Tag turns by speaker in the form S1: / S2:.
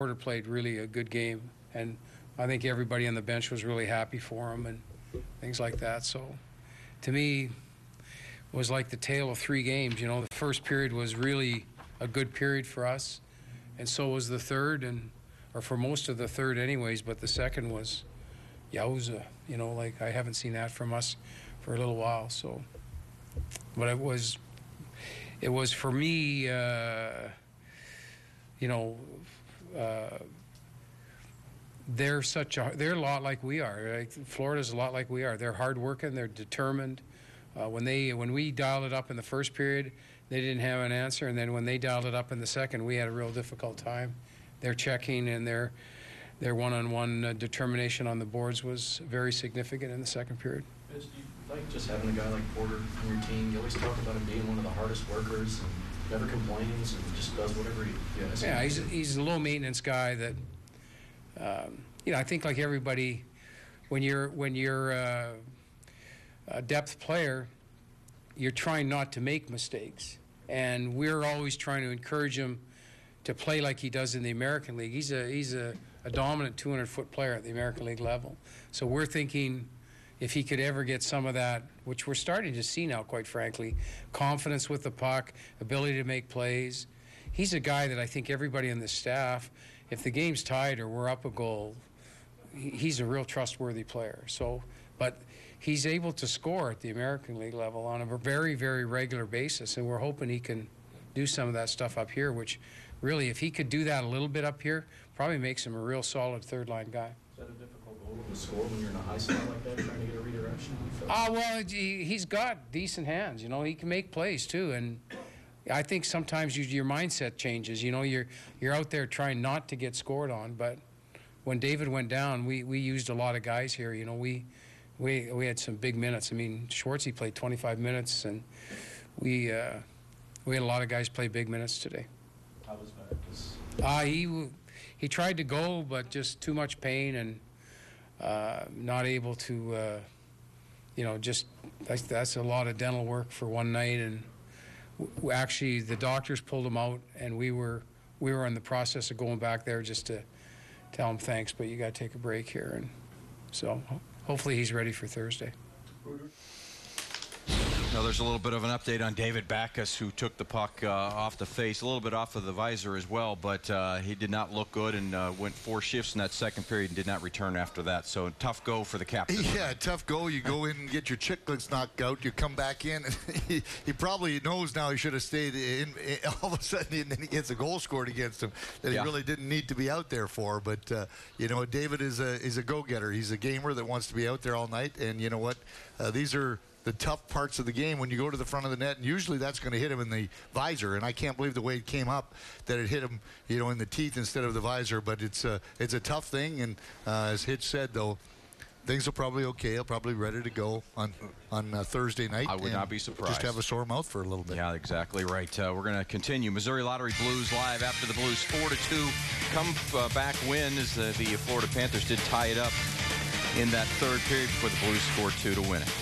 S1: Porter played really a good game, and I think everybody on the bench was really happy for him and things like that. So to me, it was like the tale of three games. You know, the first period was really a good period for us, and so was the third, or for most of the third anyways, but the second was yowza. You know, like I haven't seen that from us for a little while. So, but it was for me, you know, they're a lot like we are. Like, Florida's a lot like we are. They're hardworking. They're determined. When we dialed it up in the first period, they didn't have an answer, and then when they dialed it up in the second, we had a real difficult time. Their checking and their one-on-one determination on the boards was very significant in the second period.
S2: Do you like just having a guy like Porter on your team? You always talk about him being one of the hardest workers and never complains and just does whatever he has.
S1: Yeah, he's a low-maintenance guy that, you know, I think like everybody, when you're a depth player, you're trying not to make mistakes, and we're always trying to encourage him to play like he does in the American League. He's a dominant 200-foot player at the American League level. So we're thinking if he could ever get some of that, which we're starting to see now, quite frankly, confidence with the puck, ability to make plays. He's a guy that I think everybody on the staff, if the game's tied or we're up a goal, he's a real trustworthy player. So, but he's able to score at the American League level on a very, very regular basis, and we're hoping he can do some of that stuff up here, which really, if he could do that a little bit up here, probably makes him a real solid third-line guy.
S2: Is that a difficult goal to score when you're in a high spot like that, trying to get a redirection?
S1: Well, he's got decent hands. You know, he can make plays too, and I think sometimes your mindset changes. You know, you're out there trying not to get scored on, but when David went down, we used a lot of guys here. You know, we had some big minutes. I mean, Schwartzy played 25 minutes, and we had a lot of guys play big minutes today.
S2: How was that?
S1: He tried to go, but just too much pain and not able to, you know, just that's a lot of dental work for one night. And actually, the doctors pulled him out, and we were in the process of going back there just to tell him thanks, but you got to take a break here. And so hopefully he's ready for Thursday.
S3: Now there's a little bit of an update on David Backes, who took the puck off the face, a little bit off of the visor as well, but he did not look good and went 4 shifts in that second period and did not return after that. So tough go for the captain.
S4: Yeah, tough go. You go in and get your chicklets knocked out. You come back in, and he probably knows now he should have stayed in. All of a sudden, and then he gets a goal scored against him that he really didn't need to be out there for. But you know, David is a go-getter. He's a gamer that wants to be out there all night. And you know what? These are the tough parts of the game when you go to the front of the net, and usually that's going to hit him in the visor. And I can't believe the way it came up that it hit him, you know, in the teeth instead of the visor. But it's a tough thing, and as Hitch said, though, things will probably okay. He'll probably be ready to go on Thursday night.
S3: I would not be surprised.
S4: Just have a sore mouth for a little bit.
S3: Yeah, exactly right. We're going to continue. Missouri Lottery Blues live after the Blues 4-2 come back win, as the Florida Panthers did tie it up in that third period before the Blues scored 2 to win it.